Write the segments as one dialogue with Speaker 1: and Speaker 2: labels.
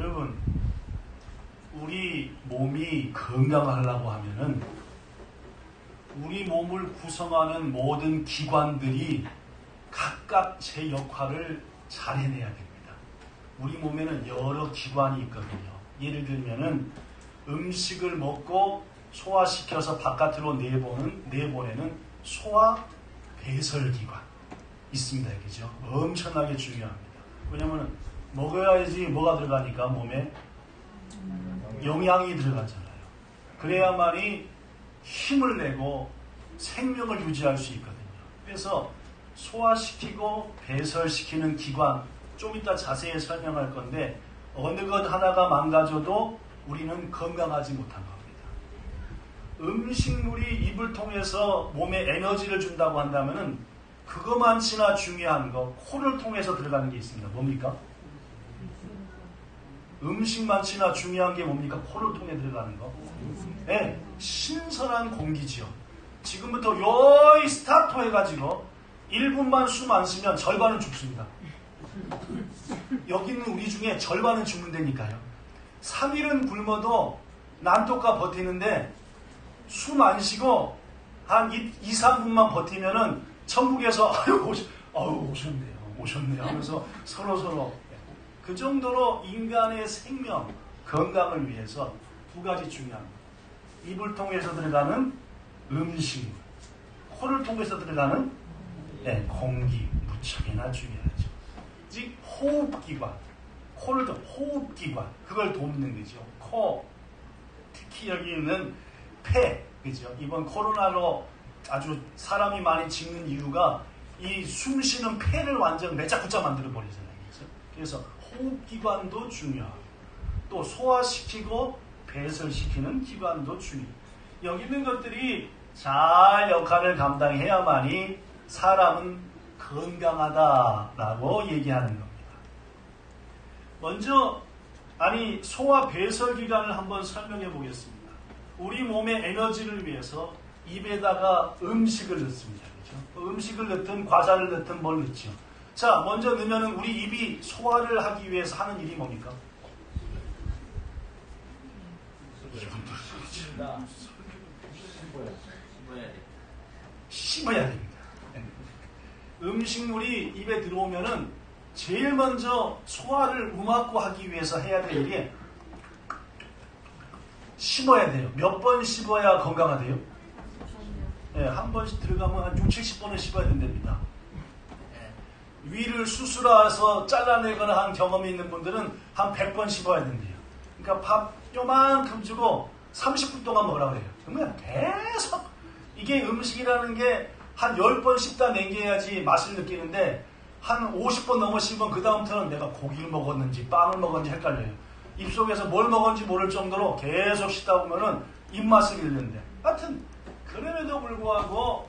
Speaker 1: 여러분, 우리 몸이 건강하려고 하면은 우리 몸을 구성하는 모든 기관들이 각각 제 역할을 잘 해내야 됩니다. 우리 몸에는 여러 기관이 있거든요. 예를 들면은 음식을 먹고 소화시켜서 바깥으로 내보내는 소화 배설기관 있습니다. 그죠? 엄청나게 중요합니다. 왜냐면 먹어야지 뭐가 들어가니까 몸에 영양이 들어가잖아요. 그래야만이 힘을 내고 생명을 유지할 수 있거든요. 그래서 소화시키고 배설시키는 기관 좀 이따 자세히 설명할 건데 어느 것 하나가 망가져도 우리는 건강하지 못한 겁니다. 음식물이 입을 통해서 몸에 에너지를 준다고 한다면은 그것만치나 중요한 거 코를 통해서 들어가는 게 있습니다. 뭡니까? 음식만치나 중요한 게 뭡니까? 코를 통해 들어가는 거. 네, 신선한 공기지요. 지금부터 요이 스타트 해가지고 1분만 숨 안 쉬면 절반은 죽습니다. 여기 있는 우리 중에 절반은 죽는다니까요. 3일은 굶어도 난독과 버티는데 숨 안 쉬고 한 2, 3분만 버티면은 천국에서 오셨네요 하면서 서로 그 정도로 인간의 생명, 건강을 위해서 두 가지 중요합니다. 입을 통해서 들어가는 음식, 코를 통해서 들어가는 공기, 무척이나 중요하죠. 즉 호흡기관, 코를 통해 호흡기관, 그걸 돕는 거죠. 코, 특히 여기 있는 폐, 그죠? 이번 코로나로 아주 사람이 많이 죽는 이유가 이 숨쉬는 폐를 완전 매짝구짝 만들어 버리잖아요. 그래서 호흡기관도 중요하고 또 소화시키고 배설시키는 기관도 중요해요. 여기 있는 것들이 잘 역할을 감당해야만이 사람은 건강하다라고 얘기하는 겁니다. 먼저 소화 배설기관을 한번 설명해 보겠습니다. 우리 몸의 에너지를 위해서 입에다가 음식을 넣습니다. 그렇죠? 음식을 넣든 과자를 넣든 뭘 넣죠. 자, 먼저 넣으면 우리 입이 소화를 하기 위해서 하는 일이 뭡니까? 씹어야 됩니다. 음식물이 입에 들어오면은 제일 먼저 소화를 음악고 하기 위해서 해야 될 일이 씹어야 돼요. 몇 번 씹어야 건강하대요? 네, 한 번씩 들어가면 한 60, 70번은 씹어야 된답니다. 위를 수술해서 잘라내거나 한 경험이 있는 분들은 한 100번 씹어야 된대요. 그러니까 밥 요만큼 주고 30분 동안 먹으라 그래요. 그러면 계속 이게 음식이라는 게 한 10번 씹다 남겨야지 맛을 느끼는데 한 50번 넘어 씹으면 그 다음부터는 내가 고기를 먹었는지 빵을 먹었는지 헷갈려요. 입속에서 뭘 먹었는지 모를 정도로 계속 씹다 보면은 입맛을 잃는데 하여튼 그럼에도 불구하고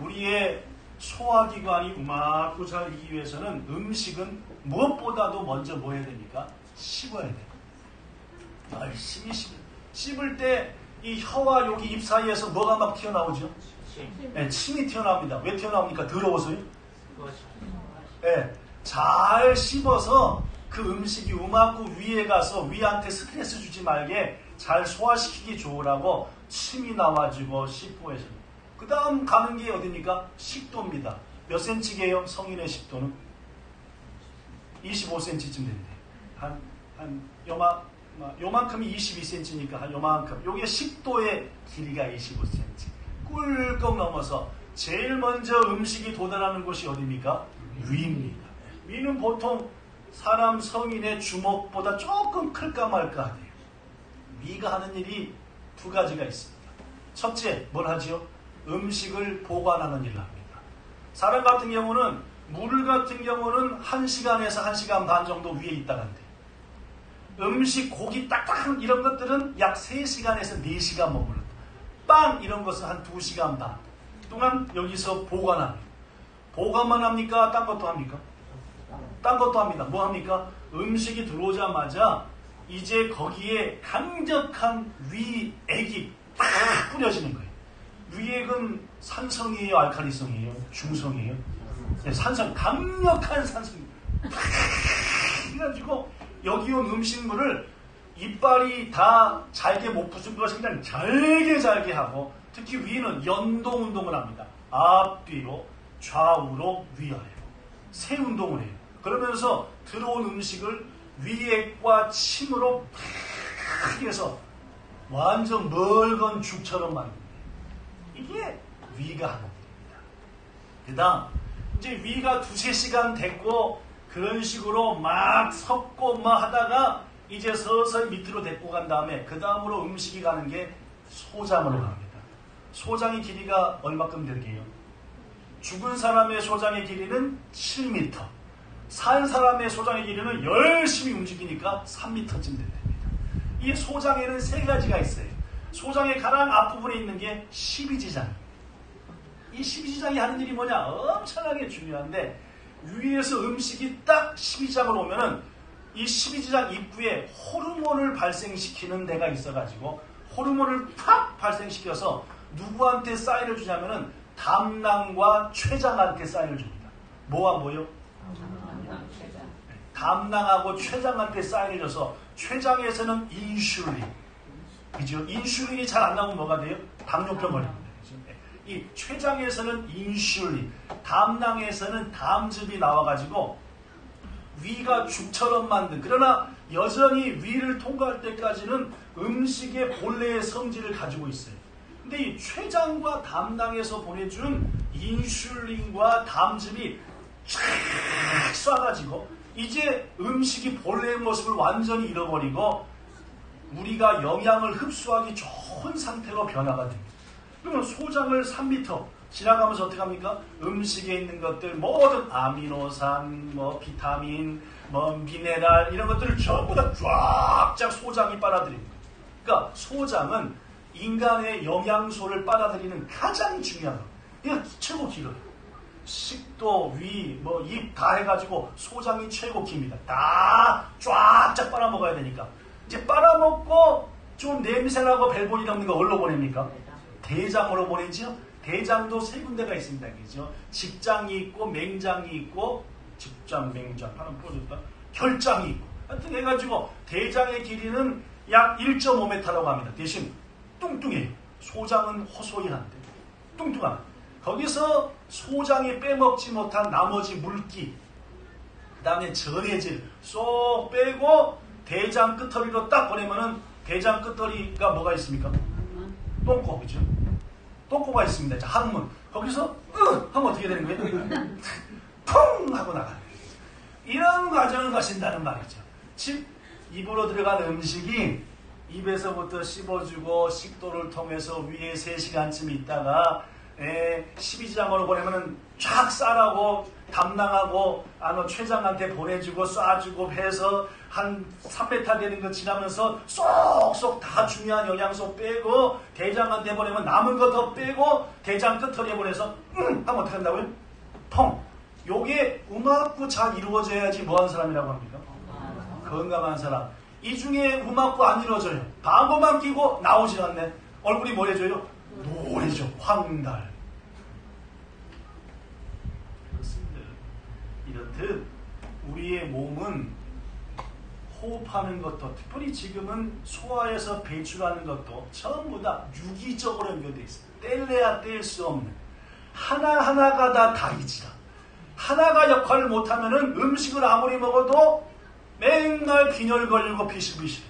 Speaker 1: 우리의 소화기관이 우막고 살기 위해서는 음식은 무엇보다도 먼저 뭐 해야 됩니까? 씹어야 돼요. 열심히 씹을 때 이 혀와 여기 입 사이에서 뭐가 막 튀어나오죠? 네, 침이 튀어나옵니다. 왜 튀어나옵니까? 더러워서요? 네, 잘 씹어서 그 음식이 우막고 위에 가서 위한테 스트레스 주지 말게 잘 소화시키기 좋으라고 침이 나와주고 씹고해서 그 다음 가는 게 어디입니까? 식도입니다. 몇 cm게요? 성인의 식도는? 25cm쯤 된대. 요만큼이 22cm니까 한 요만큼. 요게 식도의 길이가 25cm. 꿀꺽 넘어서 제일 먼저 음식이 도달하는 곳이 어디입니까? 위입니다. 위는 보통 사람 성인의 주먹보다 조금 클까 말까 하네요. 위가 하는 일이 두 가지가 있습니다. 첫째, 뭘 하죠? 음식을 보관하는 일을 합니다. 사람 같은 경우는 물 같은 경우는 1시간에서 1시간 반 정도 위에 있다 간대요. 음식, 고기 딱딱한 이런 것들은 약 3시간에서 4시간 머물러. 빵 이런 것은 한 2시간 반 동안 여기서 보관합니다. 보관만 합니까? 딴 것도 합니까? 딴 것도 합니다. 뭐 합니까? 음식이 들어오자마자 이제 거기에 강력한 위액이 딱 뿌려지는 거예요. 위액은 산성이에요? 알칼리성이에요? 중성이에요? 네, 산성, 강력한 산성이에요. 해가지고 여기 온 음식물을 이빨이 다 잘게 못 부순 것이 그냥 잘게 하고, 특히 위는 연동 운동을 합니다. 앞뒤로, 좌우로, 위아래로. 세 운동을 해요. 그러면서 들어온 음식을 위액과 침으로 팍 해서 완전 멀건 죽처럼 만듭니다. 이게 위가 하는 겁니다. 그 다음, 이제 위가 2-3시간 됐고, 그런 식으로 막 섞고 막 하다가 이제 서서히 밑으로 데리고 간 다음에 그 다음으로 음식이 가는 게 소장으로 갑니다. 소장의 길이가 얼마큼 되게요? 죽은 사람의 소장의 길이는 7m, 산 사람의 소장의 길이는 열심히 움직이니까 3m쯤 된답니다. 이 소장에는 3가지가 있어요. 소장의 가장 앞부분에 있는 게 십이지장입니다. 이 십이지장이 하는 일이 뭐냐? 엄청나게 중요한데, 위에서 음식이 딱 십이지장으로 오면은 이 십이지장 입구에 호르몬을 발생시키는 데가 있어가지고 호르몬을 팍 발생시켜서 누구한테 사인을 주냐면은 담낭과 췌장한테 사인을 줍니다. 뭐와 뭐요? 담낭하고 췌장한테 사인을 줘서 췌장에서는 인슐린, 그죠? 인슐린이 잘 안 나오면 뭐가 돼요? 당뇨병 걸립니다. 이 췌장에서는 인슐린, 담낭에서는 담즙이 나와가지고 위가 죽처럼 만든, 그러나 여전히 위를 통과할 때까지는 음식의 본래의 성질을 가지고 있어요. 근데 이 췌장과 담낭에서 보내준 인슐린과 담즙이 쫙 쏴가지고 이제 음식이 본래의 모습을 완전히 잃어버리고 우리가 영양을 흡수하기 좋은 상태로 변화가 됩니다. 그러면 소장을 3m 지나가면서 어떻게 합니까? 음식에 있는 것들 모든 아미노산, 뭐 비타민, 뭐 미네랄 이런 것들을 전부 다 쫙쫙 소장이 빨아들입니다. 그러니까 소장은 인간의 영양소를 빨아들이는 가장 중요한 것. 이거 최고 길어요. 식도, 위, 뭐 입 다 해가지고 소장이 최고 깁니다. 다 쫙쫙 빨아먹어야 되니까. 이제 빨아먹고 좀 냄새나고 벨본이 남는 거 어디로 보냅니까? 대장으로 보내죠. 대장도 3군데가 있습니다. 그죠? 직장이 있고 맹장이 있고, 직장, 맹장, 하나 풀어줬다. 혈장이 있고. 하여튼 해가지고 대장의 길이는 약 1.5m라고 합니다. 대신 뚱뚱해요. 소장은 호소이한데 뚱뚱한. 거기서 소장이 빼먹지 못한 나머지 물기, 그 다음에 전해질 쏙 빼고 대장 끝터리로 딱 보내면은 대장 끝터리가 뭐가 있습니까? 똥꼬, 그죠? 똥꼬가 있습니다. 자, 항문. 거기서 하면 어떻게 되는 거예요? 퉁! 하고 나가요. 이런 과정을 거친다는 말이죠. 즉 입으로 들어간 음식이 입에서부터 씹어주고 식도를 통해서 위에 3시간쯤 있다가 십이지장으로 보내면은 쫙 싸라고 담낭하고 췌장한테 보내주고 쏴주고 해서 한 3m 되는 거 지나면서 쏙쏙 다 중요한 영양소 빼고 대장한테 보내면 남은 거 더 빼고 대장 끝터리에 보내서 하면 어떻게 한다고요? 펑! 요게 음악구 잘 이루어져야지 뭐하는 사람이라고 합니까? 건강한 사람. 이 중에 음악구 안 이루어져요. 방구만 끼고 나오질 않네. 얼굴이 뭐 해줘요? 노래죠. 황달. 그렇습니다. 이렇듯 우리의 몸은 호흡하는 것도, 특별히 지금은 소화에서 배출하는 것도 전부 다 유기적으로 연결되어 있습니다. 뗄래야 뗄 수 없는. 하나하나가 다 다이지라. 하나가 역할을 못하면은 음식을 아무리 먹어도 맨날 빈혈 걸리고 비실비실.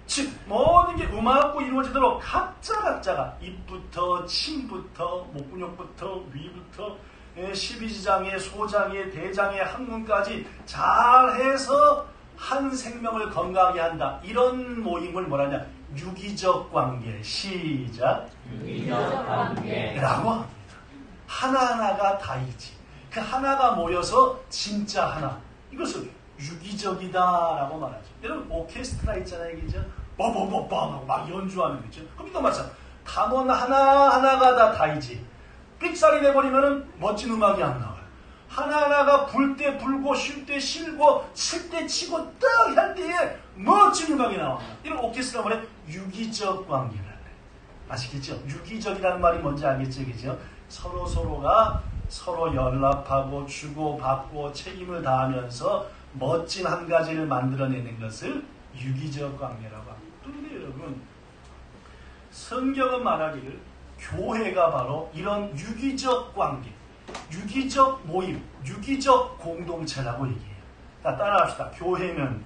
Speaker 1: 즉 모든 게 음악고 이루어지도록 각자가 입부터 침부터 목근육부터 위부터 십이지장에 소장에 대장에 항문까지 잘해서 한 생명을 건강하게 한다. 이런 모임을 뭐라냐? 유기적 관계. 시작.
Speaker 2: 유기적 관계라고
Speaker 1: 합니다. 하나하나가 다이지. 그 하나가 모여서 진짜 하나. 이것을 유기적이다라고 말하죠. 여러분 오케스트라 있잖아요, 그죠? 뽀뽀뽀뽀 막 연주하는 거죠. 그럼 이거 맞잖아. 단원 하나하나가 다 다이지. 삑살이 내버리면은 멋진 음악이 안 나와요. 하나하나가 불 때 불고 쉴 때 쉬고 칠 때 치고 딱 할 때에 멋진 음악이 나옵니다. 이런 오케스트라 말에 유기적 관계를 해요. 아시겠죠? 유기적이라는 말이 뭔지 알겠죠, 그죠? 서로가 서로 연락하고 주고받고 책임을 다하면서 멋진 한 가지를 만들어내는 것을 유기적 관계라고 합니다. 그런데 여러분, 성경은 말하기를 교회가 바로 이런 유기적 관계, 유기적 모임, 유기적 공동체라고 얘기해요. 자, 따라합시다. 교회는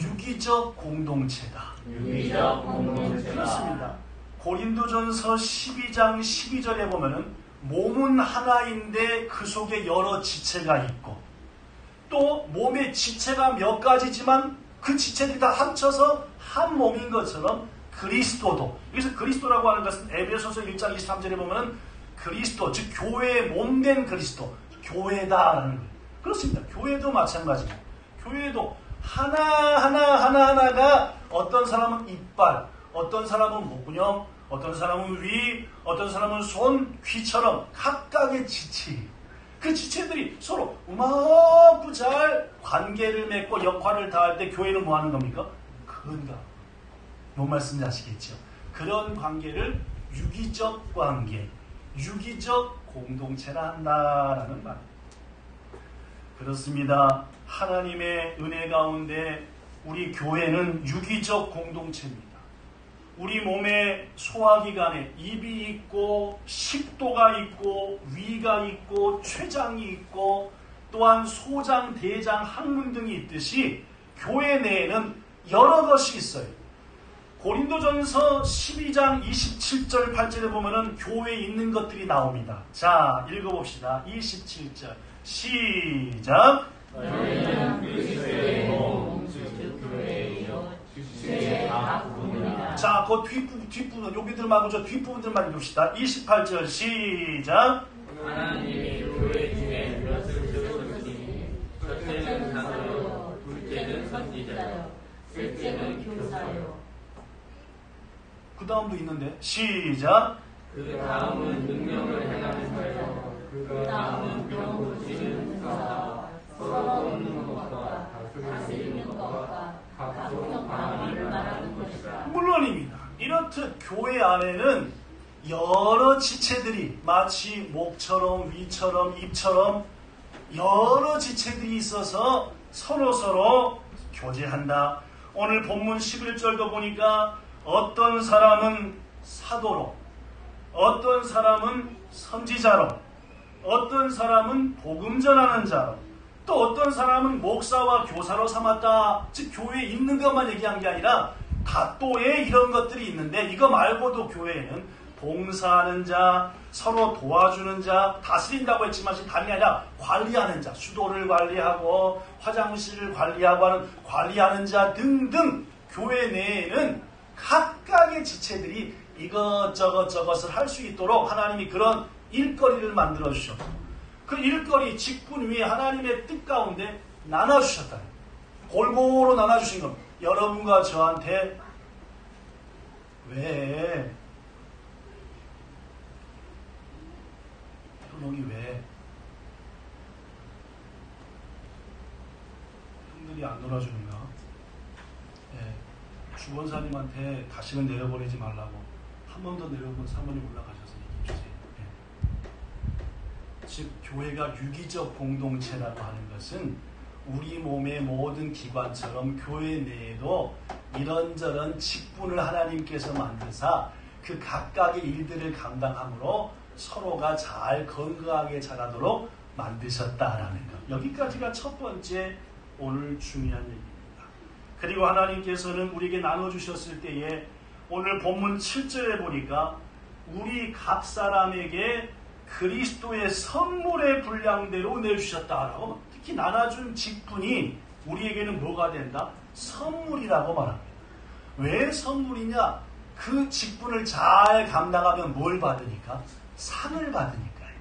Speaker 1: 유기적 공동체다.
Speaker 2: 유기적 공동체다.
Speaker 1: 그렇습니다. 고린도전서 12장 12절에 보면은 몸은 하나인데 그 속에 여러 지체가 있고, 또 몸의 지체가 몇 가지지만 그 지체들이 다 합쳐서 한 몸인 것처럼 그리스도도, 여기서 그리스도라고 하는 것은 에베소서 1장 23절에 보면은 그리스도, 즉 교회의 몸된 그리스도, 교회다라는 거예요. 그렇습니다. 교회도 마찬가지입니다. 교회도 하나하나가 어떤 사람은 이빨, 어떤 사람은 목구녕, 어떤 사람은 위, 어떤 사람은 손, 귀처럼 각각의 지체, 그 지체들이 서로 우마구 잘 관계를 맺고 역할을 다할 때 교회는 뭐 하는 겁니까? 그런가. 뭔 말씀인지 아시겠죠? 그런 관계를 유기적 관계, 유기적 공동체라 한다라는 말입니다. 그렇습니다. 하나님의 은혜 가운데 우리 교회는 유기적 공동체입니다. 우리 몸의 소화기관에 입이 있고 식도가 있고 위가 있고 췌장이 있고 또한 소장, 대장, 항문 등이 있듯이 교회 내에는 여러 것이 있어요. 고린도전서 12장 27절 8절에 보면은 교회에 있는 것들이 나옵니다. 자, 읽어봅시다. 27절 시작.
Speaker 2: 너희는 그리스도의 몸, 즉 교회이요 주의 각 부분이다.
Speaker 1: 자, 그 뒷부분, 여기들만 저 뒷부분들만 읽읍시다. 28절 시작.
Speaker 2: 하나님이 교회 중에 몇을 세우시니 첫째는 장로요, 둘째는 선지자요, 셋째는 교사요.
Speaker 1: 그 다음도 있는데 시작.
Speaker 2: 그 다음은 능력을 행하는 자요, 그 다음은 병 고치는 의사와 서로 돕는 것과 다스리는 것과 각종 방언을 말하는 것이다.
Speaker 1: 물론입니다. 이렇듯 교회 안에는 여러 지체들이 마치 목처럼 위처럼 입처럼 여러 지체들이 있어서 서로 교제한다. 오늘 본문 11절도 보니까 어떤 사람은 사도로, 어떤 사람은 선지자로, 어떤 사람은 복음 전하는 자로, 또 어떤 사람은 목사와 교사로 삼았다. 즉 교회에 있는 것만 얘기한 게 아니라 다또에 이런 것들이 있는데, 이거 말고도 교회에는 봉사하는 자, 서로 도와주는 자, 다스린다고 했지만 지금 다름이 아니라 관리하는 자, 수도를 관리하고 화장실을 관리하고 하는 관리하는 자 등등 교회 내에는 각각의 지체들이 이것저것 저것을 할 수 있도록 하나님이 그런 일거리를 만들어 주셨고, 그 일거리 직분 위에 하나님의 뜻 가운데 나눠주셨다. 골고루 나눠주신 겁니다. 여러분과 저한테 왜 효동이 왜 형들이 안 놀아주는가? 주권사님한테 다시는 내려보내지 말라고 한 번 더 내려본 사모님 올라가셔서 얘기해 주세요. 즉 교회가 유기적 공동체라고 하는 것은 우리 몸의 모든 기관처럼 교회 내에도 이런저런 직분을 하나님께서 만드사 그 각각의 일들을 감당함으로 서로가 잘 건강하게 자라도록 만드셨다라는 것. 여기까지가 첫 번째 오늘 중요한 얘기입니다. 그리고 하나님께서는 우리에게 나눠주셨을 때에 오늘 본문 7절에 보니까 우리 각 사람에게 그리스도의 선물의 분량대로 내주셨다라고, 특히 나눠준 직분이 우리에게는 뭐가 된다? 선물이라고 말합니다. 왜 선물이냐? 그 직분을 잘 감당하면 뭘 받으니까? 상을 받으니까요.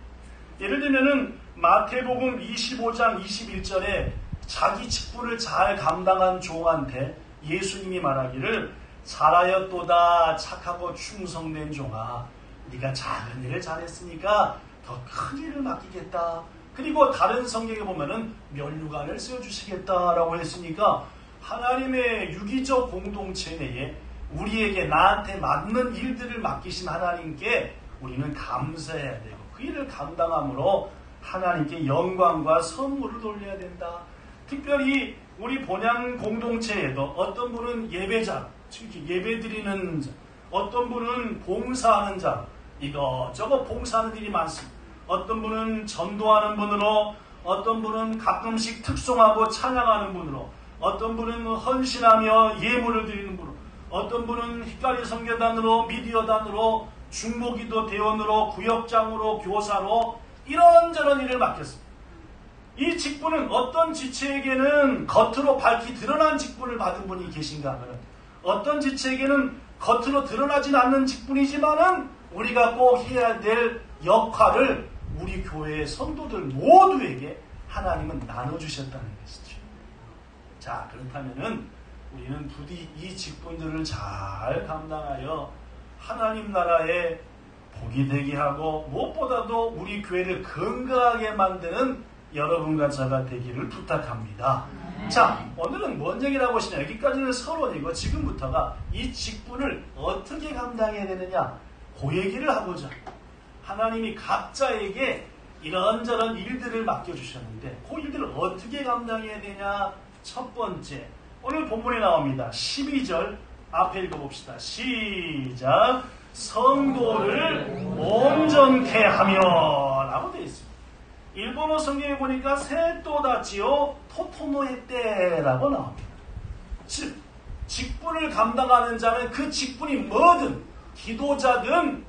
Speaker 1: 예를 들면은 마태복음 25장 21절에 자기 직분을 잘 감당한 종한테 예수님이 말하기를 잘하였도다 착하고 충성된 종아, 네가 작은 일을 잘했으니까 더 큰 일을 맡기겠다. 그리고 다른 성경에 보면은 면류관을 세워주시겠다라고 했으니까 하나님의 유기적 공동체 내에 우리에게 나한테 맞는 일들을 맡기신 하나님께 우리는 감사해야 되고 그 일을 감당함으로 하나님께 영광과 선물을 돌려야 된다. 특별히 우리 본향 공동체에도 어떤 분은 예배자, 특히 예배 드리는 자, 어떤 분은 봉사하는 자, 이것저것 봉사하는 일이 많습니다. 어떤 분은 전도하는 분으로, 어떤 분은 가끔씩 특송하고 찬양하는 분으로, 어떤 분은 헌신하며 예물을 드리는 분으로, 어떤 분은 휘까리 선교단으로, 미디어단으로, 중보기도 대원으로, 구역장으로, 교사로 이런저런 일을 맡겼습니다. 이 직분은 어떤 지체에게는 겉으로 밝히 드러난 직분을 받은 분이 계신가 하면, 어떤 지체에게는 겉으로 드러나진 않는 직분이지만은 우리가 꼭 해야 될 역할을 우리 교회의 성도들 모두에게 하나님은 나눠주셨다는 것이죠. 자, 그렇다면은 우리는 부디 이 직분들을 잘 감당하여 하나님 나라에 복이 되게 하고 무엇보다도 우리 교회를 건강하게 만드는 여러분과 저가 되기를 부탁합니다. 자, 오늘은 뭔 얘기를 하고 있으냐. 여기까지는 서론이고 지금부터가 이 직분을 어떻게 감당해야 되느냐, 그 얘기를 하고자 하나님이 각자에게 이런저런 일들을 맡겨주셨는데 그 일들을 어떻게 감당해야 되냐. 첫 번째, 오늘 본문에 나옵니다. 12절 앞에 읽어봅시다. 시작. 성도를 온전케 하며 라고 되어 있습니다. 일본어 성경에 보니까 세토다치오 토토노에떼라고 나옵니다. 즉, 직분을 감당하는 자는 그 직분이 뭐든, 기도자든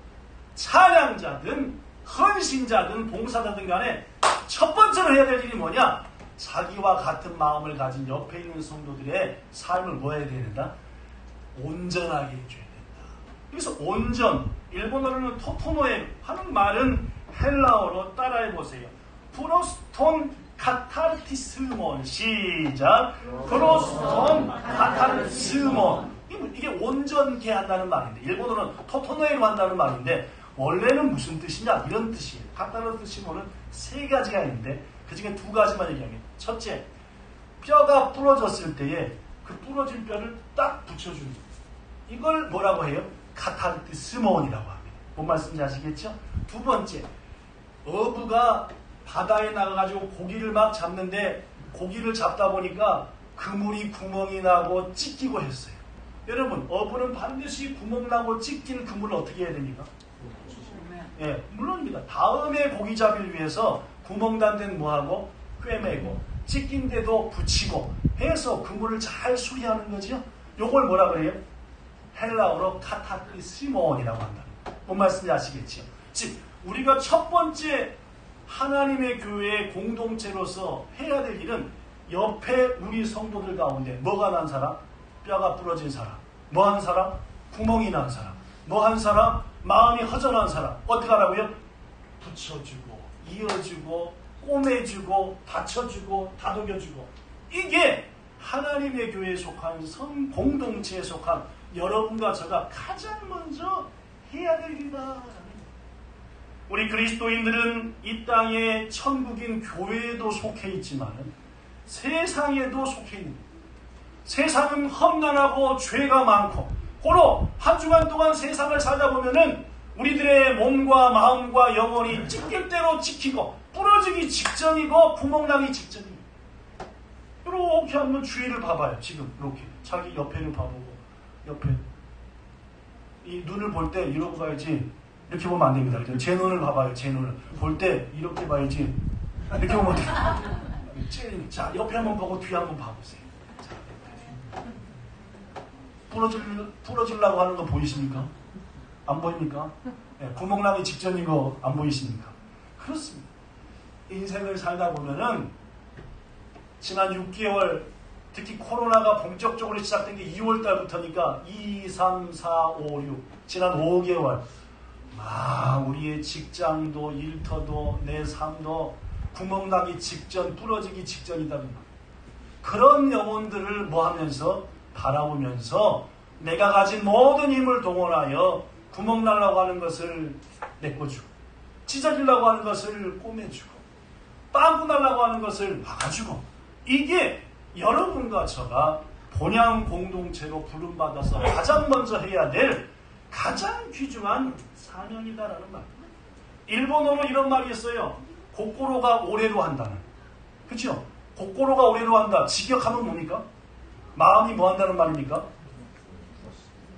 Speaker 1: 찬양자든 헌신자든 봉사자든 간에 첫 번째로 해야 될 일이 뭐냐? 자기와 같은 마음을 가진 옆에 있는 성도들의 삶을 뭐 해야 된다? 온전하게 해줘야 된다. 그래서 온전, 일본어로는 토토노에 하는 말은 헬라어로 따라해보세요. 프로스톤 카타르티스몬. 시작. 프로스톤 카타르티스몬. 이게 온전케 한다는 말인데, 일본어는 토토노에로 한다는 말인데 원래는 무슨 뜻이냐? 이런 뜻이에요. 카타르티스몬은 세 가지가 있는데 그 중에 두 가지만 얘기합니다. 첫째, 뼈가 부러졌을 때에 그 부러진 뼈를 딱 붙여주는 거예요. 이걸 뭐라고 해요? 카타르티스몬이라고 합니다. 뭔 말씀인지 아시겠죠? 두 번째, 어부가 바다에 나가가지고 고기를 막 잡는데 고기를 잡다 보니까 그물이 구멍이 나고 찢기고 했어요. 여러분, 어부는 반드시 구멍 나고 찢긴 그물을 어떻게 해야 됩니까? 예, 물론입니다. 다음에 고기 잡기를 위해서 구멍 난 데는 뭐하고 꿰매고 찢긴 데도 붙이고 해서 그물을 잘 수리하는 거죠. 요걸 뭐라 그래요? 헬라어로 카타르티스몬이라고 한다. 뭔 말씀인지 아시겠죠? 즉, 우리가 첫 번째 하나님의 교회의 공동체로서 해야 될 일은 옆에 우리 성도들 가운데 뭐가 난 사람? 뼈가 부러진 사람. 뭐 한 사람? 구멍이 난 사람. 뭐 한 사람? 마음이 허전한 사람. 어떻게 하라고요? 붙여주고 이어주고 꼬매주고 받쳐주고 다독여주고. 이게 하나님의 교회에 속한 성 공동체에 속한 여러분과 저가 가장 먼저 해야 될 일이다. 우리 그리스도인들은 이 땅에 천국인 교회에도 속해 있지만 세상에도 속해 있는 거예요. 세상은 험난하고 죄가 많고 고로 한 주간 동안 세상을 살다 보면은 우리들의 몸과 마음과 영혼이 찢길 대로 찢기고 부러지기 직전이고 구멍나기 직전이에요. 이렇게 한번 주위를 봐봐요. 지금 이렇게 자기 옆에를 봐보고 옆에 이 눈을 볼 때 이러고 봐야지 이렇게 보면 안 됩니다. 제 눈을 봐봐요. 제 눈을 볼 때 이렇게 봐야지 이렇게 보면 돼요. 자, 옆에 한번 보고 뒤에 한번 봐보세요. 부러지려고 하는 거 보이십니까? 안 보입니까? 네, 구멍 나기 직전인 거 안 보이십니까? 그렇습니다. 인생을 살다 보면은 지난 6개월, 특히 코로나가 본격적으로 시작된 게 2월 달부터니까 2, 3, 4, 5, 6 지난 5개월 우리의 직장도 일터도 내 삶도 구멍 나기 직전, 부러지기 직전이다. 그런 영혼들을 뭐 하면서 바라보면서 내가 가진 모든 힘을 동원하여 구멍 나려고 하는 것을 메꿔주고 찢어지려고 하는 것을 꼬매주고 빵꾸 나려고 하는 것을 막아주고, 이게 여러분과 저가 본향 공동체로 부름받아서 가장 먼저 해야 될 가장 귀중한 사명이다라는 말. 일본어로 이런 말이 있어요. 고코로가 오래로 한다는. 그렇죠? 곡고로가 오래로 한다. 직역하면 뭡니까? 마음이 뭐 한다는 말입니까?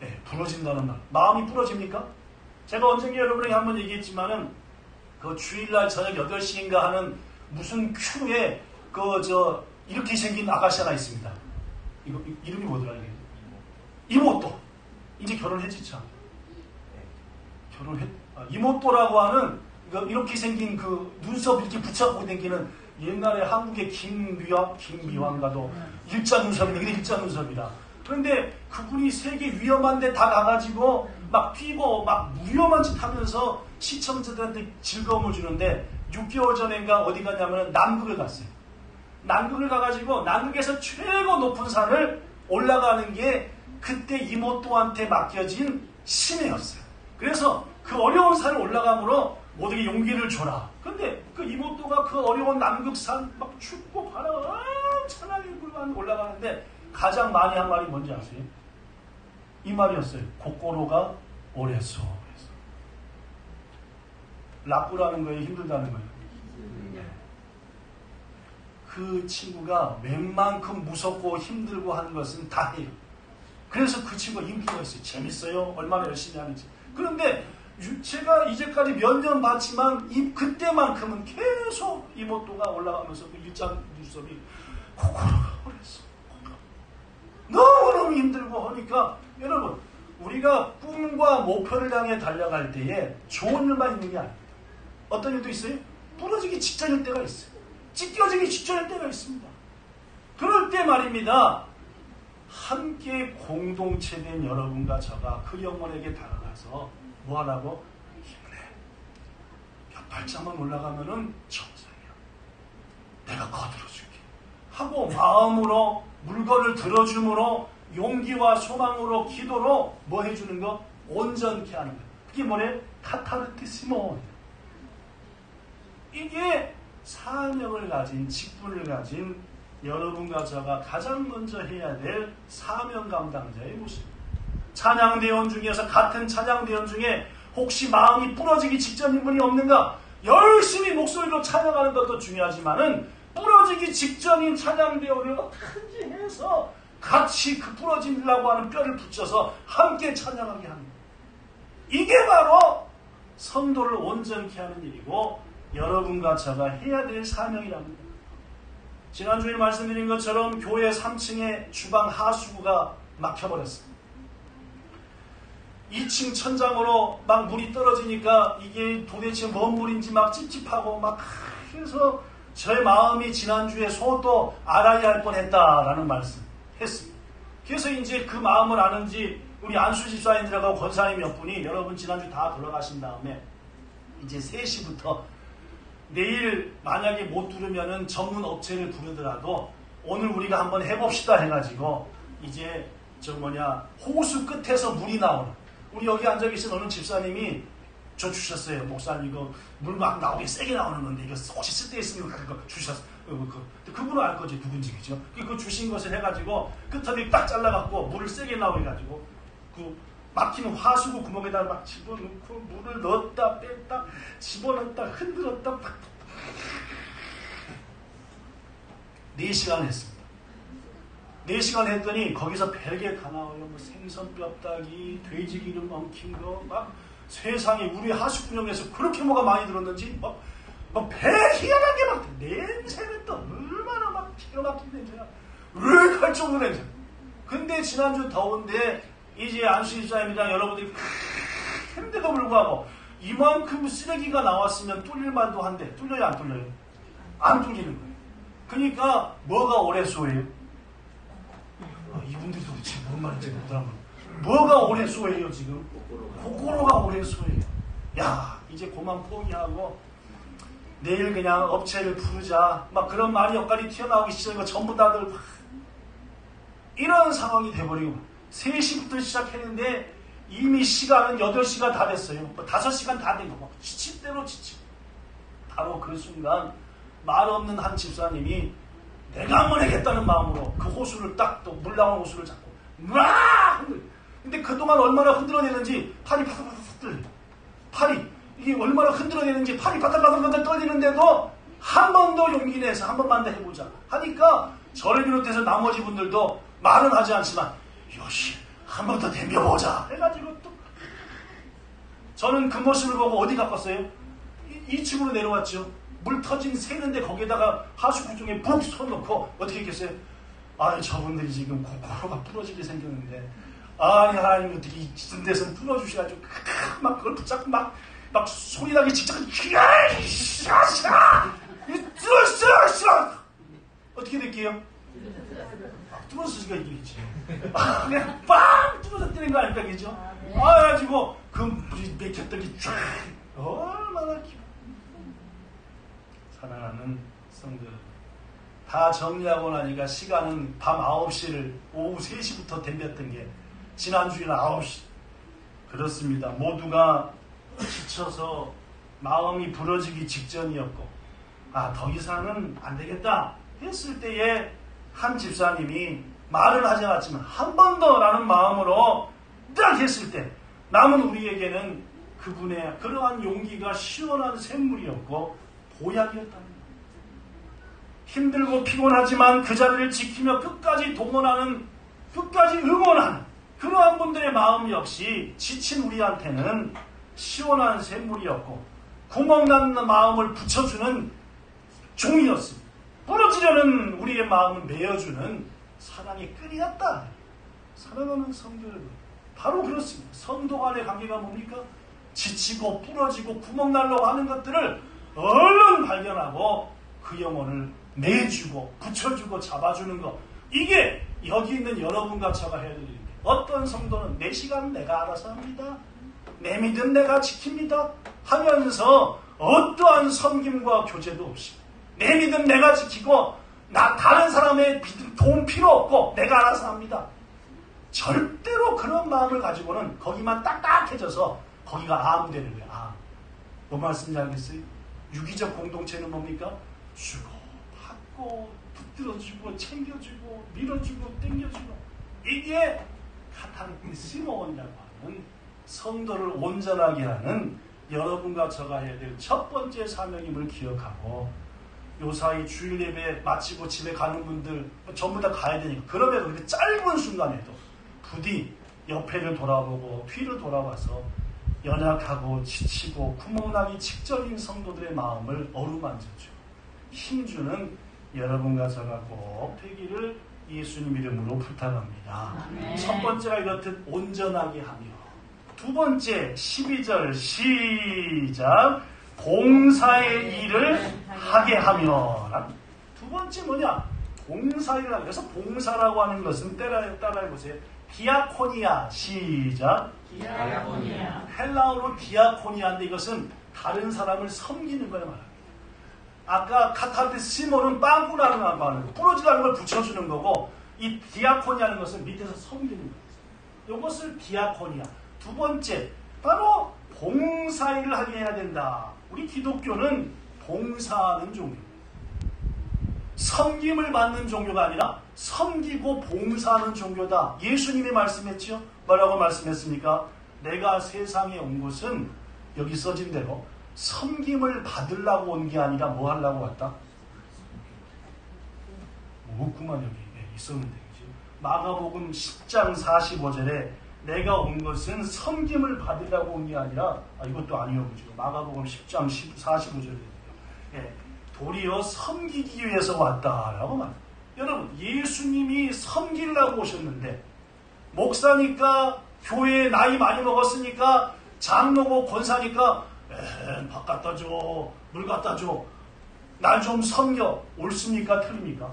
Speaker 1: 네, 부러진다는 말. 마음이 부러집니까? 제가 언젠가 여러분에게 한번 얘기했지만은 그 주일날 저녁 8시인가 하는 무슨 큐에 이렇게 생긴 아가씨 하나 있습니다. 이거 이름이 뭐더라 이게? 이모또. 이제 결혼했지 참. 이모또라고 하는 이렇게 생긴 그 눈썹 이렇게 붙여갖고 다니는 옛날에 한국의 김미환가도 일자 눈썹인데 이게 일자 눈썹이다. 그런데 그분이 세계 위험한 데 다 가가지고 막 뛰고 막 위험한 짓 하면서 시청자들한테 즐거움을 주는데 6개월 전인가 어디 갔냐면 남극을 갔어요. 남극을 가가지고 남극에서 최고 높은 산을 올라가는 게 그때 이모또한테 맡겨진使命였어요. 그래서 그 어려운 산을 올라감으로 모두에게 용기를 줘라. 근데 그 이모또가 그 어려운 남극산 막 춥고 바람 엄청나게 불고 올라가는데 가장 많이 한 말이 뭔지 아세요? 이 말이었어요. 곡고로가 오래소. 라꾸라는 거에 힘들다는 거예요. 그 친구가 웬만큼 무섭고 힘들고 하는 것은 다 해요. 그래서 그 친구가 인기가 있어요. 재밌어요. 얼마나 열심히 하는지. 그런데 제가 이제까지 몇 년 봤지만 그때만큼은 계속 이모또가 올라가면서 그 일장 눈썹이 코코로가 오랬어. 너무너무 힘들고 하니까 여러분 우리가 꿈과 목표를 향해 달려갈 때에 좋은 일만 있는 게 아닙니다. 어떤 일도 있어요? 부러지기 직전일 때가 있어요. 찢겨지기 직전일 때가 있습니다. 그럴 때 말입니다. 함께 공동체된 여러분과 저가 그 영혼에게 다가가서 뭐 하라고? 힘내. 몇 발짝만 올라가면은 정상이야. 내가 거들어줄게. 하고 마음으로 물건을 들어줌으로 용기와 소망으로 기도로 뭐 해주는 거? 온전케 하는 거. 그게 뭐래? 카타르티시모. 이게 사명을 가진 직분을 가진 여러분과 저가 가장 먼저 해야 될 사명 감당자의 모습입니다. 찬양대원 중에서 같은 찬양대원 중에 혹시 마음이 부러지기 직전인 분이 없는가? 열심히 목소리로 찬양하는 것도 중요하지만은 부러지기 직전인 찬양대원을 어떻게 해서 같이 그 부러지려고 하는 뼈를 붙여서 함께 찬양하게 합니다. 이게 바로 성도를 온전케 하는 일이고 여러분과 저가 해야 될 사명이랍니다. 지난주에 말씀드린 것처럼 교회 3층에 주방 하수구가 막혀버렸습니다. 2층 천장으로 막 물이 떨어지니까 이게 도대체 뭔 물인지 막 찝찝하고 막 그래서 저의 마음이 지난주에 소도 알아야 할 뻔했다라는 말씀 했습니다. 그래서 이제 그 마음을 아는지 우리 안수 집사님들하고 권사님 몇 분이 여러분 지난주 다 돌아가신 다음에 이제 3시부터 내일 만약에 못 들으면은 전문 업체를 부르더라도 오늘 우리가 한번 해봅시다 해가지고 이제 호수 끝에서 물이 나오는 우리 여기 앉아 계신 어느 집사님이 저 주셨어요. 목사님 이거 물 막 나오게 세게 나오는 건데 이거 혹시 쓸 데 있으면 그거 주셨어요. 그분은 알 거지 누군지 그죠? 그 주신 것을 해가지고 끝터비 딱 잘라갖고 물을 세게 나오게 해가지고 그 막히는 화수구 구멍에다 막 집어넣고 물을 넣었다 뺐다 집어넣었다 흔들었다 4시간 했습니다. 4시간 했더니 거기서 별게 다 나와요. 뭐 생선뼈다귀, 돼지기름 엉킨 거, 막 세상에 우리 하수구역에서 그렇게 뭐가 많이 들었는지 막 배 희한하게 막 냄새는 또 얼마나 막 기가 막힌 냄새야. 으익할 정도 냄새. 근데 지난주 더운데 이제 안수집사님이랑 여러분들이 힘들도 불구하고 이만큼 쓰레기가 나왔으면 뚫릴만도 한데 뚫려요 안 뚫려요? 안 뚫리는 거예요. 그러니까 뭐가 오래소예요? 이분들이 도대체 뭔 말인지 모르더라고요. 뭐가 오래소예요 지금? 고고로가 오래소예요. 야 이제 그만 포기하고 내일 그냥 업체를 부르자 막 그런 말이 여기까지 튀어나오기 시작하고 전부 다들 이런 상황이 돼버리고 3시부터 시작했는데 이미 시간은 8시간 다 됐어요. 5시간 다 된 거 막 지칠 대로 지치고 바로 그 순간 말 없는 한 집사님이 내가 한번 해겠다는 마음으로 그 호수를 딱 또 물 나오는 호수를 잡고 막 흔들. 근데 그동안 얼마나 흔들어내는지 팔이 파닥파닥 떨려. 팔이 이게 얼마나 흔들어내는지 팔이 바닥바닥 떨리는데도 한 번 더 용기 내서 한 번만 더 해보자 하니까 저를 비롯해서 나머지 분들도 말은 하지 않지만 요시 한 번 더 덤벼보자 해가지고 또 저는 그 모습을 보고 어디 가봤어요? 2층으로 내려왔죠. 물 터진 새는데 거기에다가 하수구중에 푹 손놓고 어떻게 했겠어요? 아니 저분들이 지금 코로가 부러지게 생겼는데 아니 하나님 어떻게 이쯤 데서 풀어주셔가지고 막 그걸 붙잡고 막 소리나게 직접 어떻게 될게요? 뚫어서지가 이기겠지. 그냥 빵 뚫어졌다는 거 아닐까 그죠? 그래가지고 그 물이 맥혔던 게 쫙 얼마나 기분. 사랑하는 성들 다 정리하고 나니까 시간은 밤 9시를 오후 3시부터 덤볐던 게 지난주에는 9시. 그렇습니다. 모두가 지쳐서 마음이 부러지기 직전이었고 더 이상은 안 되겠다 했을 때에 한 집사님이 말을 하지 않았지만 한 번 더라는 마음으로 딱 했을 때 남은 우리에게는 그분의 그러한 용기가 시원한 샘물이었고 보약이었다는 거예요. 힘들고 피곤하지만 그 자리를 지키며 끝까지 동원하는 끝까지 응원하는 그러한 분들의 마음 역시 지친 우리한테는 시원한 샘물이었고 구멍난 마음을 붙여주는 종이었습니다. 부러지려는 우리의 마음을 메어주는 사랑의 끈이었다. 사랑하는 성도 여러분, 바로 그렇습니다. 성도 간의 관계가 뭡니까? 지치고 부러지고 구멍나려고 하는 것들을 얼른 발견하고 그 영혼을 내주고 붙여주고 잡아주는 것. 이게 여기 있는 여러분과 제가 해야 될 일입니다. 어떤 성도는 내 시간은 내가 알아서 합니다. 내 믿음 내가 지킵니다. 하면서 어떠한 섬김과 교제도 없이 내 믿음 내가 지키고 다른 사람의 도움 필요 없고 내가 알아서 합니다. 절대로 그런 마음을 가지고는 거기만 딱딱해져서 거기가 아무데는 거야. 뭐 말씀인지 알겠어요? 유기적 공동체는 뭡니까? 주고 받고 붙들어주고 챙겨주고 밀어주고 땡겨주고 이게 카타르시모온이라고 하는 성도를 온전하게 하는 여러분과 저가 해야 될 첫 번째 사명임을 기억하고 요사이 주일 예배 마치고 집에 가는 분들 전부 다 가야 되니까 그러면 그 짧은 순간에도 부디 옆에를 돌아보고 뒤를 돌아와서 연약하고 지치고 구멍나기 직전인 성도들의 마음을 어루만져줘 힘주는 여러분과 저가 꼭 되기를 예수님 이름으로 부탁합니다.
Speaker 2: 아멘.
Speaker 1: 첫 번째가 이렇듯 온전하게 하며 두 번째 12절 시작 봉사의 일을 하게 하며 두 번째 뭐냐? 봉사일을 하게. 그래서 봉사라고 하는 것은 따라해보세요. 디아코니아 시작
Speaker 2: 디아코니아.
Speaker 1: 헬라어로 디아코니아인데 이것은 다른 사람을 섬기는 걸 말합니다. 아까 카타르시모는 빵꾸라는 거 하는 거 부러지라는 걸 붙여주는 거고 이 디아코니아는 것은 밑에서 섬기는 거예요. 이것을 디아코니아. 두 번째 바로 봉사일을 하게 해야 된다. 우리 기독교는 봉사하는 종교 섬김을 받는 종교가 아니라 섬기고 봉사하는 종교다. 예수님이 말씀했죠. 뭐라고 말씀했습니까? 내가 세상에 온 것은 여기 써진 대로 섬김을 받으려고 온 게 아니라 뭐 하려고 왔다? 없구만 여기 있었는데 그죠? 마가복음 10장 45절에 내가 온 것은 섬김을 받으려고 온 게 아니라 이것도 아니요 그죠? 마가복음 10장 45절에 도리어 섬기기 위해서 왔다라고 말합니다. 여러분 예수님이 섬기려고 오셨는데 목사니까 교회에 나이 많이 먹었으니까 장로고 권사니까 밥 갖다 줘, 물 갖다 줘, 날 좀 섬겨 옳습니까? 틀립니까?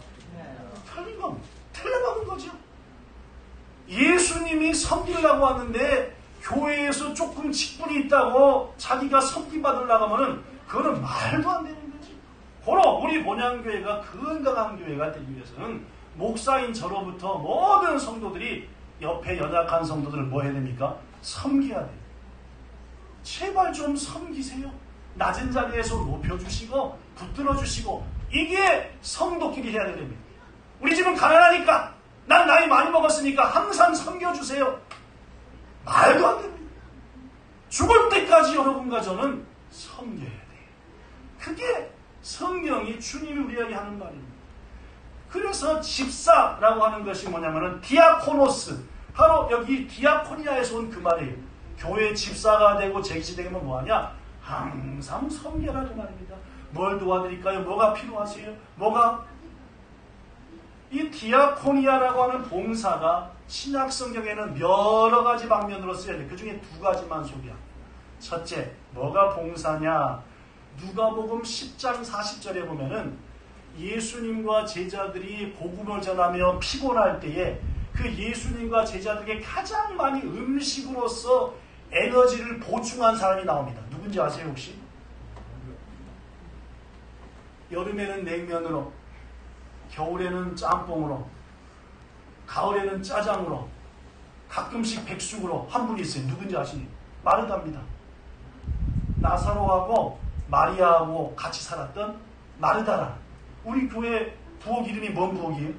Speaker 1: 틀린 겁니다. 틀려먹은 거죠. 예수님이 섬기려고 하는데 교회에서 조금 직분이 있다고 자기가 섬김받으려고 하면은 그거는 말도 안 되는 거지. 고로 우리 본향교회가 건강한 교회가 되기 위해서는 목사인 저로부터 모든 성도들이 옆에 연약한 성도들을 뭐 해야 됩니까? 섬겨야 돼요. 제발 좀 섬기세요. 낮은 자리에서 높여주시고 붙들어주시고 이게 성도끼리 해야 됩니다. 우리 집은 가난하니까 난 나이 많이 먹었으니까 항상 섬겨주세요. 말도 안 됩니다. 죽을 때까지 여러분과 저는 섬겨야 돼요. 그게 성경이 주님이 우리에게 하는 말입니다. 그래서 집사라고 하는 것이 뭐냐면은 디아코노스, 바로 여기 디아코니아에서 온 그 말이에요. 교회 집사가 되고 제기되면 뭐하냐? 항상 섬겨라는 말입니다. 뭘 도와드릴까요? 뭐가 필요하세요? 이 디아코니아라고 하는 봉사가 신약 성경에는 여러 가지 방면으로 쓰여져. 그 중에 두 가지만 소개합니다. 첫째, 뭐가 봉사냐? 누가복음 10장 40절에 보면은 예수님과 제자들이 복음을 전하며 피곤할 때에 그 예수님과 제자들에게 가장 많이 음식으로서 에너지를 보충한 사람이 나옵니다. 누군지 아세요 혹시? 여름에는 냉면으로, 겨울에는 짬뽕으로, 가을에는 짜장으로, 가끔씩 백숙으로 한 분이 있어요. 누군지 아시니? 마르다입니다. 나사로하고 마리아하고 같이 살았던 마르다라. 우리 교회 부엌 이름이 뭔 부엌이에요?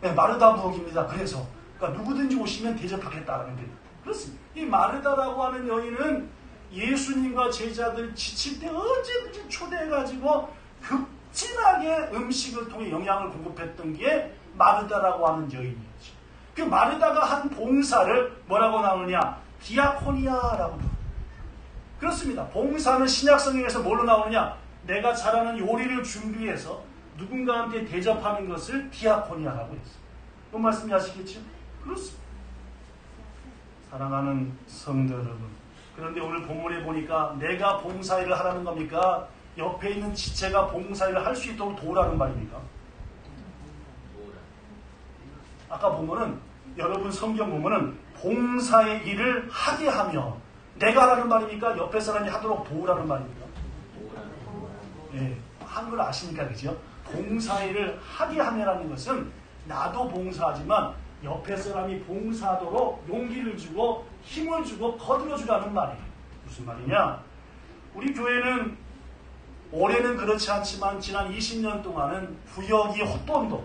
Speaker 1: 네, 마르다 부엌입니다. 그래서 그러니까 누구든지 오시면 대접하겠다라는 게 그렇습니다. 이 마르다라고 하는 여인은 예수님과 제자들 지칠 때 언제든지 초대해가지고 극진하게 음식을 통해 영양을 공급했던 게 마르다라고 하는 여인이었죠. 그 마르다가 한 봉사를 뭐라고 나오느냐? 디아코니아라고 나옵니다. 그렇습니다. 봉사는 신약성경에서 뭘로 나오느냐? 내가 잘하는 요리를 준비해서 누군가한테 대접하는 것을 디아코니아라고 했어요. 뭔 말씀이 아시겠죠? 그렇습니다. 사랑하는 성도 여러분, 그런데 오늘 본문에 보니까 내가 봉사일을 하라는 겁니까? 옆에 있는 지체가 봉사일을 할 수 있도록 도우라는 말입니까? 아까 보면은 여러분 성경 보면은 봉사의 일을 하게 하며 내가 하라는 말입니까? 옆에 사람이 하도록 도우라는 말입니까? 예, 한글 아시니까 그죠? 봉사일을 하게 하며라는 것은 나도 봉사하지만 옆에 사람이 봉사하도록 용기를 주고 힘을 주고 거들어주라는 말이에요. 무슨 말이냐? 우리 교회는 올해는 그렇지 않지만 지난 20년 동안은 구역이 헛돈도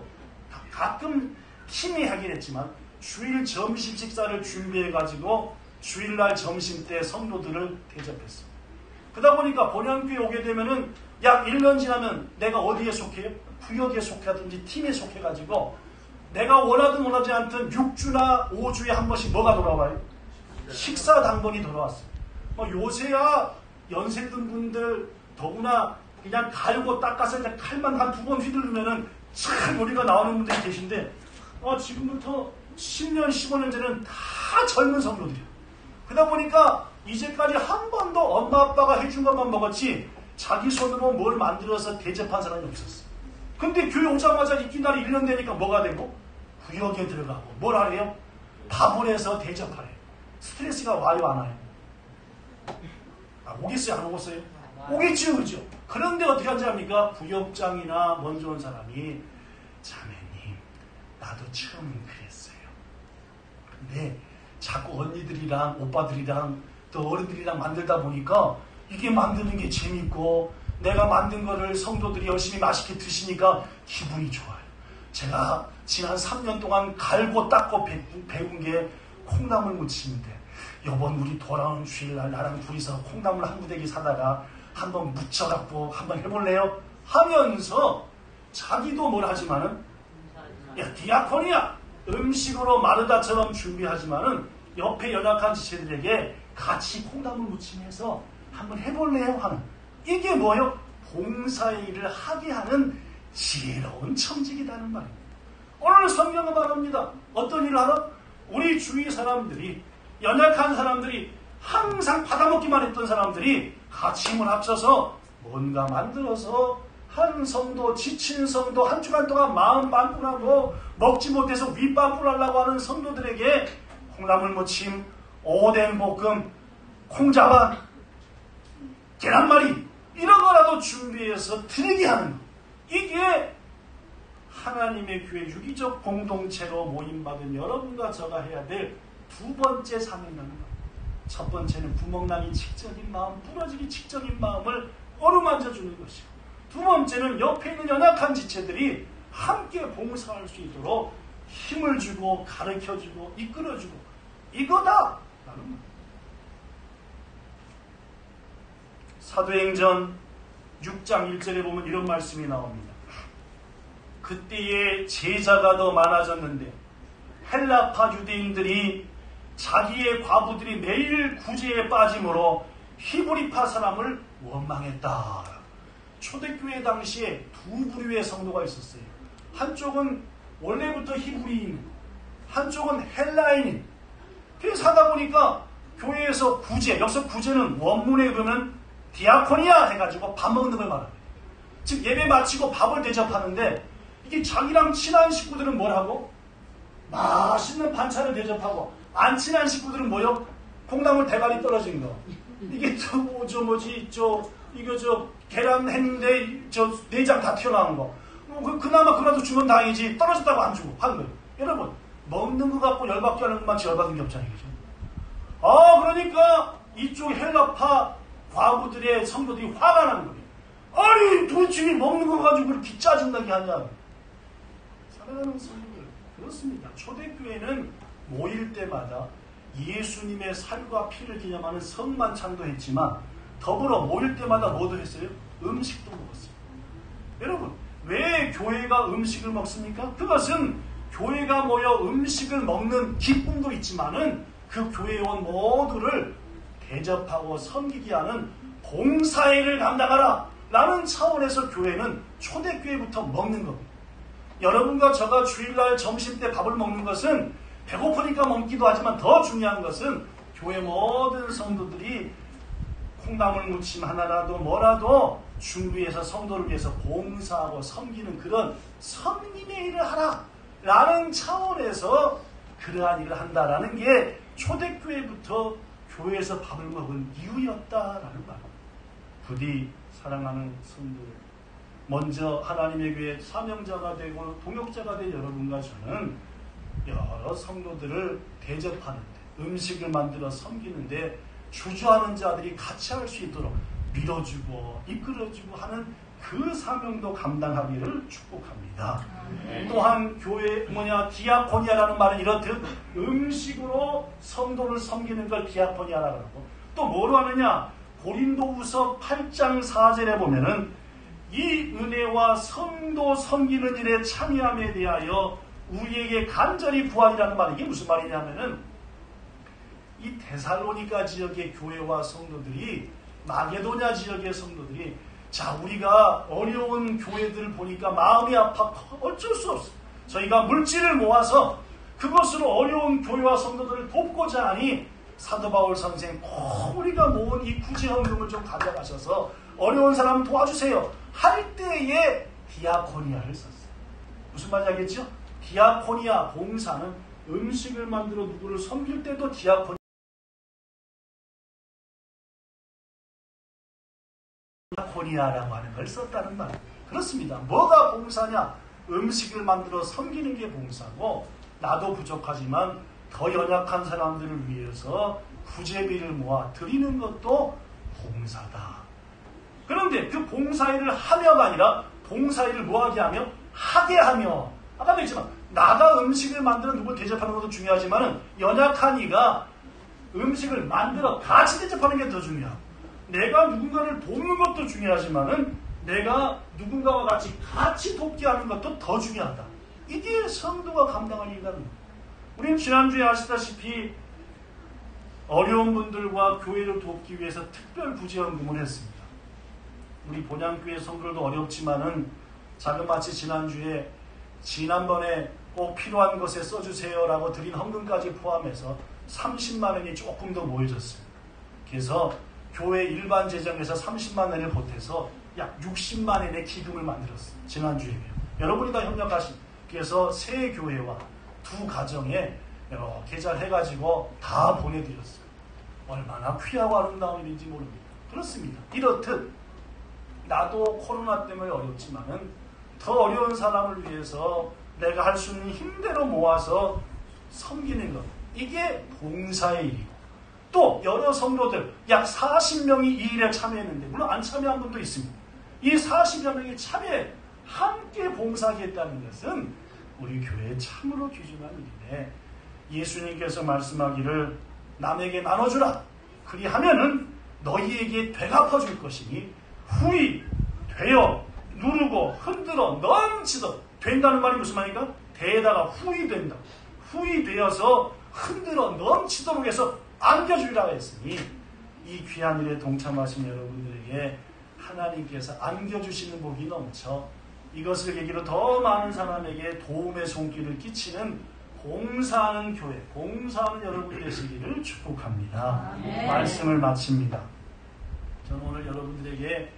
Speaker 1: 가끔 팀이 하긴 했지만 주일 점심 식사를 준비해가지고 주일날 점심 때 성도들을 대접했어요. 그러다 보니까 본향교회 오게 되면은 약 1년 지나면 내가 어디에 속해요? 구역에 속하든지 팀에 속해가지고 내가 원하든 원하지 않든 6주나 5주에 한 번씩 뭐가 돌아와요? 식사 당번이 돌아왔어요. 요새야 연세 든 분들 더구나 그냥 갈고 닦아서 이제 칼만 한 2번 휘두르면은 참 요리가 나오는 분들이 계신데 지금부터 10년, 15년 전에는 다 젊은 성도들이에요. 그러다 보니까 이제까지 한 번도 엄마 아빠가 해준 것만 먹었지 자기 손으로 뭘 만들어서 대접한 사람이 없었어요. 근데 교회 오자마자 이날이 1년 되니까 뭐가 되고? 구역에 들어가고 뭘 하래요? 밥을 해서 대접하래요. 스트레스가 와요 안 와요? 오겠어요 안 오겠어요? 오겠죠 그죠? 그런데 어떻게 하는지 압니까? 구역장이나 먼저 온 사람이 자매님 나도 처음 그랬어요. 근데 자꾸 언니들이랑 오빠들이랑 또 어른들이랑 만들다 보니까 이게 만드는 게 재밌고 내가 만든 거를 성도들이 열심히 맛있게 드시니까 기분이 좋아요. 제가 지난 3년 동안 갈고 닦고 배운 게 콩나물 무침인데 이번 우리 돌아온 주일날 나랑 둘이서 콩나물 한 부대기 사다가 한번 무쳐갖고 한번 해볼래요? 하면서 자기도 뭘 하지만은 야 디아코니아 음식으로 마르다처럼 준비하지만은 옆에 연약한 지체들에게 같이 콩나물 무침해서 한번 해볼래요? 하는 이게 뭐예요? 봉사의 일을 하게 하는 지혜로운 청직이라는 말입니다. 오늘 성경은 말합니다. 어떤 일을 하라? 우리 주위 사람들이 연약한 사람들이 항상 받아먹기만 했던 사람들이 같이 힘을 합쳐서 뭔가 만들어서 한 성도, 지친 성도, 한 주간 동안 마음 빵꾸나고 먹지 못해서 윗빵꾸하려고 하는 성도들에게 콩나물 무침, 오뎅 볶음, 콩자반, 계란말이 이런 거라도 준비해서 드리게 하는 것. 이게 하나님의 교회 유기적 공동체로 모임받은 여러분과 저가 해야 될 두 번째 사명이라는 것. 첫 번째는 구멍나기 직접인 마음, 부러지기 직접인 마음을 어루만져 주는 것이고, 두 번째는 옆에 있는 연약한 지체들이 함께 봉사할 수 있도록 힘을 주고 가르쳐주고 이끌어주고 이거다! 라는 것. 사도행전 6장 1절에 보면 이런 말씀이 나옵니다. 그때에 제자가 더 많아졌는데 헬라파 유대인들이 자기의 과부들이 매일 구제에 빠짐으로 히브리파 사람을 원망했다. 초대교회 당시에 두 부류의 성도가 있었어요. 한쪽은 원래부터 히브리인, 한쪽은 헬라인인. 그래서 하다 보니까 교회에서 구제, 여기서 구제는 원문에 보면 디아코니아 해가지고 밥 먹는 걸 말합니다. 즉 예배 마치고 밥을 대접하는데 이게 자기랑 친한 식구들은 뭘 하고? 맛있는 반찬을 대접하고 안 친한 식구들은 뭐요? 콩나물 대가리 떨어진 거. 이게 이거 계란 했는데 내장 다 튀어나온 거. 그나마 그래도 주면 다행이지 떨어졌다고 안 주고 하는 거예요. 여러분 먹는 거 갖고 열받게 하는 것만 열받은 게 없잖아요. 그죠? 그러니까 이쪽 헬라파 과부들의 성도들이 화가 나는 거예요. 아니 도대체 먹는 거 가지고 그렇게 짜증나게 하냐. 사랑하는 성도들, 그렇습니다. 초대교회는 모일 때마다 예수님의 살과 피를 기념하는 성만찬도 했지만 더불어 모일 때마다 뭐도 했어요? 음식도 먹었어요. 여러분 왜 교회가 음식을 먹습니까? 그것은 교회가 모여 음식을 먹는 기쁨도 있지만은 그 교회에 온 모두를 대접하고 섬기게 하는 봉사일을 감당하라 라는 차원에서 교회는 초대교회부터 먹는 겁니다. 여러분과 저가 주일날 점심때 밥을 먹는 것은 배고프니까 먹기도 하지만 더 중요한 것은 교회 모든 성도들이 콩나물 무침 하나라도 뭐라도 준비해서 성도를 위해서 봉사하고 섬기는 그런 섬김의 일을 하라 라는 차원에서 그러한 일을 한다라는 게 초대교회부터 교회에서 밥을 먹은 이유였다라는 말입니다. 부디 사랑하는 성도, 먼저 하나님의 교회 사명자가 되고 동역자가 된 여러분과 저는 여러 성도들을 대접하는데 음식을 만들어 섬기는데 주저하는 자들이 같이 할 수 있도록 밀어주고 이끌어주고 하는 그 사명도 감당하기를 축복합니다. 또한 교회 디아코니아라는 말은 이렇듯 음식으로 성도를 섬기는 걸 디아코니아라고 하고 또 뭐로 하느냐? 고린도후서 8장 4절에 보면은 이 은혜와 성도 섬기는 일에 참여함에 대하여 우리에게 간절히 구하리라는 말이 이게 무슨 말이냐면은 이 데살로니가 지역의 교회와 성도들이 마게도냐 지역의 성도들이 자 우리가 어려운 교회들을 보니까 마음이 아파 어쩔 수 없어. 저희가 물질을 모아서 그것으로 어려운 교회와 성도들을 돕고자 하니 사도 바울 선생 꼭 우리가 모은 이 구제헌금을 좀 가져가셔서 어려운 사람 도와주세요 할 때에 디아코니아를 썼어요. 무슨 말인지 알겠죠? 디아코니아 봉사는 음식을 만들어 누구를 섬길 때도 디아코니아라고 하는 걸 썼다는 말. 그렇습니다. 뭐가 봉사냐? 음식을 만들어 섬기는 게 봉사고 나도 부족하지만 더 연약한 사람들을 위해서 구제비를 모아 드리는 것도 봉사다. 그런데 그 봉사일을 하며가 아니라 봉사일을 뭐하게 하며? 하게 하며. 아까도 했지만 나가 음식을 만들어 누구를 대접하는 것도 중요하지만 연약한 이가 음식을 만들어 같이 대접하는 게 더 중요하고 내가 누군가를 돕는 것도 중요하지만 내가 누군가와 같이 돕게 하는 것도 더 중요하다. 이게 성도가 감당할 일이라는 거예요. 우리는 지난주에 아시다시피 어려운 분들과 교회를 돕기 위해서 특별 구제헌금을 했습니다. 우리 본향교회 성도들도 어렵지만은 자그마치 지난번에 꼭 필요한 것에 써주세요라고 드린 헌금까지 포함해서 30만 원이 조금 더 모여졌어요. 그래서 교회 일반 재정에서 30만 원을 보태서 약 60만 원의 기금을 만들었어요. 지난주에. 여러분이 다 협력하신. 그래서 새 교회와 두 가정에 여러 계좌를 해가지고 다 보내드렸어요. 얼마나 귀하고 아름다운 일인지 모릅니다. 그렇습니다. 이렇듯 나도 코로나 때문에 어렵지만은 더 어려운 사람을 위해서 내가 할 수 있는 힘대로 모아서 섬기는 것. 이게 봉사의 일이고 또 여러 성도들 약 40명이 이 일에 참여했는데 물론 안 참여한 분도 있습니다. 이 40여 명이 참여해 함께 봉사하겠다는 것은 우리 교회에 참으로 귀중한 일인데 예수님께서 말씀하기를 남에게 나눠주라. 그리하면은 너희에게 되갚아줄 것이니 후히 되어 누르고 흔들어 넘치도록. 된다는 말이 무슨 말입니까? 되다가 후이 된다. 후이 되어서 흔들어 넘치도록 해서 안겨주리라고 했으니 이 귀한 일에 동참하신 여러분들에게 하나님께서 안겨주시는 복이 넘쳐 이것을 계기로 더 많은 사람에게 도움의 손길을 끼치는 봉사하는 교회, 봉사하는 여러분 되시기를 축복합니다. 말씀을 마칩니다. 저는 오늘 여러분들에게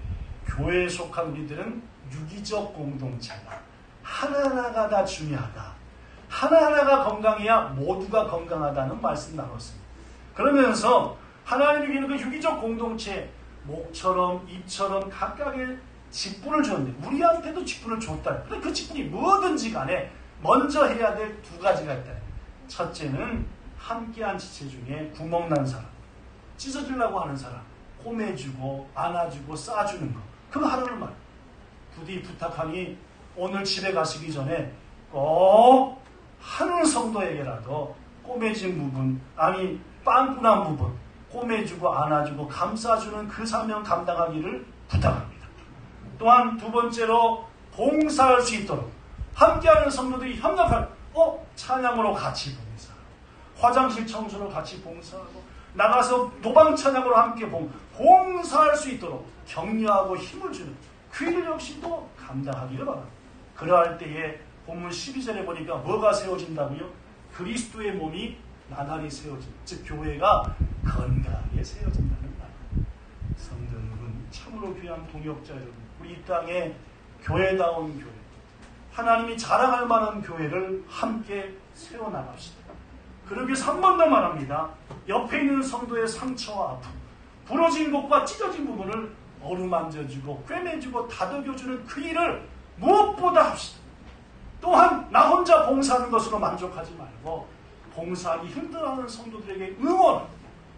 Speaker 1: 교회에 속한 우리들은 유기적 공동체다. 하나하나가 다 중요하다. 하나하나가 건강해야 모두가 건강하다는 말씀 나눴습니다. 그러면서 하나님이 주는 그 유기적 공동체, 목처럼 잎처럼 각각의 직분을 줬는데 우리한테도 직분을 줬다. 근데 그 직분이 뭐든지 간에 먼저 해야 될 두 가지가 있다. 첫째는 함께한 지체 중에 구멍난 사람, 찢어주려고 하는 사람, 홈해주고 안아주고 싸주는 거, 그거 하라는 말. 부디 부탁하니 오늘 집에 가시기 전에 꼭 한 성도에게라도 꼬매진 부분, 아니 빵꾸난 부분 꼬매주고 안아주고 감싸주는 그 사명 감당하기를 부탁합니다. 또한 두 번째로 봉사할 수 있도록 함께하는 성도들이 협력할 찬양으로 같이 봉사하고 화장실 청소로 같이 봉사하고 나가서 노방 찬양으로 함께 봉사할 수 있도록 격려하고 힘을 주는 그 일 역시도 감당하기를 바랍니다. 그러할 때에 본문 12절에 보니까 뭐가 세워진다고요? 그리스도의 몸이 나날이 세워진다. 즉 교회가 건강하게 세워진다는 말. 성도 여러분, 참으로 귀한 동역자 여러분, 우리 이 땅에 교회다운 교회, 하나님이 자랑할 만한 교회를 함께 세워나갑시다. 그러기 3번 더 말합니다. 옆에 있는 성도의 상처와 아픔, 부러진 곳과 찢어진 부분을 어루만져주고 꿰매주고 다독여주는 그 일을 무엇보다 합시다. 또한 나 혼자 봉사하는 것으로 만족하지 말고 봉사하기 힘들어하는 성도들에게 응원,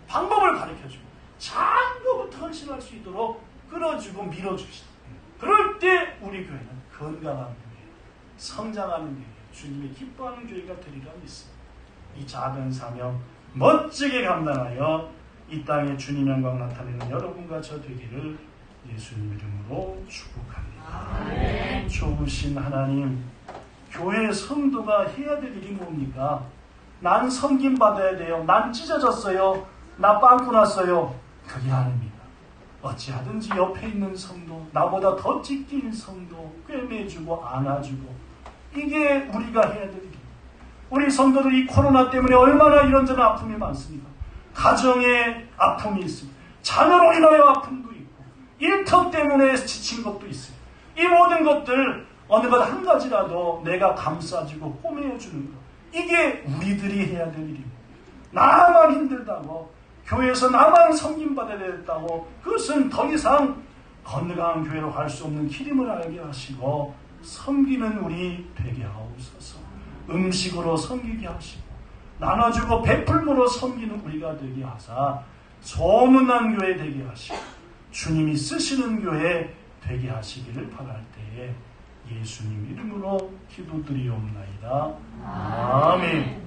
Speaker 1: 방법을 가르쳐주고 장부부터 헌신할 수 있도록 끌어주고 밀어주시다. 그럴 때 우리 교회는 건강한 교회, 성장하는 교회, 주님이 기뻐하는 교회가 되리라 믿습니다. 이 작은 사명 멋지게 감당하여 이 땅에 주님 영광 나타내는 여러분과 저 되기를 예수님 이름으로 축복합니다. 좋으신 하나님, 교회 성도가 해야 될 일이 뭡니까? 난 섬김받아야 돼요. 난 찢어졌어요. 나 빵꾸 났어요. 그게 아닙니다. 어찌하든지 옆에 있는 성도, 나보다 더 찢긴 성도 꿰매주고 안아주고, 이게 우리가 해야 될 일입니다. 우리 성도들이 코로나 때문에 얼마나 이런저런 아픔이 많습니까? 가정에 아픔이 있습니다. 자녀로 인하여 아픔도 있고, 일터 때문에 지친 것도 있습니다. 이 모든 것들 어느 것 한 가지라도 내가 감싸주고 홈해주는 것, 이게 우리들이 해야 될 일입니다. 나만 힘들다고, 교회에서 나만 섬김받아야 됐다고, 그것은 더 이상 건강한 교회로 갈 수 없는 길임을 알게 하시고 섬기는 우리 되게 하옵소서. 음식으로 섬기게 하시고 나눠주고 베풀므로 섬기는 우리가 되게 하사 소문난 교회 되게 하시고 주님이 쓰시는 교회 되게 하시기를 바랄 때에 예수님 이름으로 기도드리옵나이다. 아멘.